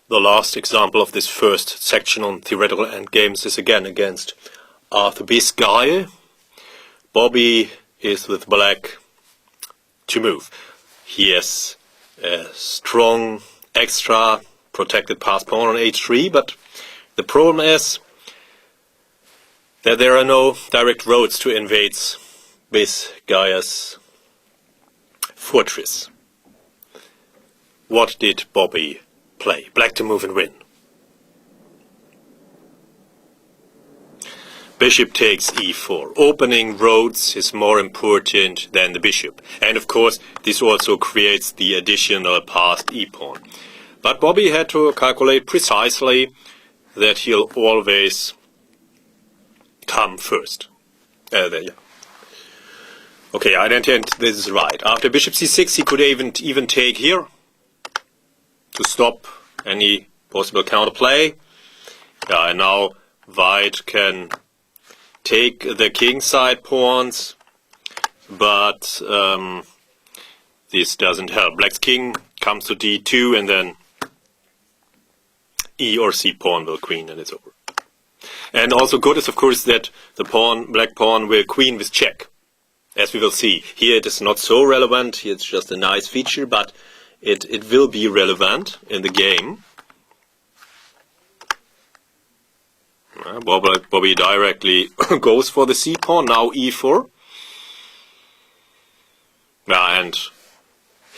The last example of this first section on theoretical endgames is again against Arthur B's guy. Bobby is with black to move. He has a strong extra protected passed pawn on h3, but the problem is that there are no direct roads to invade this guy's fortress. What did Bobby play? Black to move and win. Bishop takes e4. Opening roads is more important than the bishop. And of course, this also creates the additional passed e-pawn. But Bobby had to calculate precisely that he'll always come first. Okay, I don't think this is right. After bishop c6, he could even take here to stop any possible counterplay. Yeah, and now white can take the king side pawns, but this doesn't help. Black's king comes to d2, and then e or c pawn will queen, and it's over. And also good is, of course, that the black pawn will queen with check, as we will see. Here it is not so relevant. Here it's just a nice feature, but it will be relevant in the game. Bobby directly goes for the c pawn, now e4. And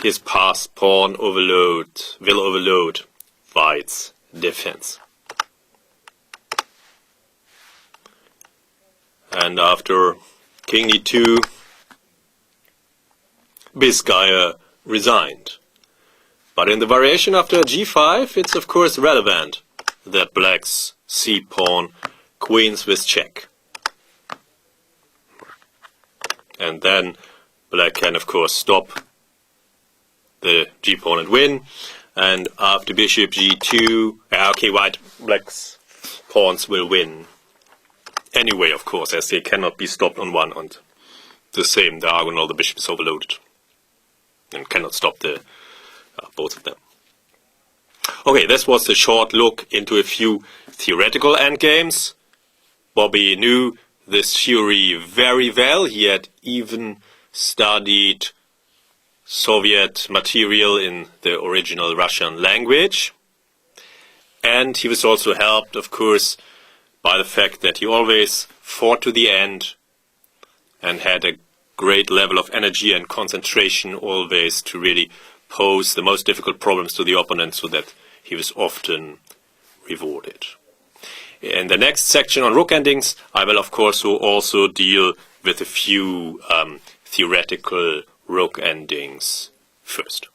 his passed pawn will overload white's defense. And after king e2, Biscaya resigned. But in the variation after g5, it's of course relevant that black's c pawn queens with check. And then black can of course stop the g pawn and win. And after bishop g2, black's pawns will win anyway, of course, as they cannot be stopped on one and the same diagonal. The bishop is overloaded and cannot stop both of them. Okay, this was a short look into a few theoretical endgames. Bobby knew this theory very well. He had even studied Soviet material in the original Russian language. And he was also helped, of course, by the fact that he always fought to the end and had a great level of energy and concentration always to really pose the most difficult problems to the opponent, so that he was often rewarded. In the next section on rook endings, I will of course also deal with a few theoretical rook endings first.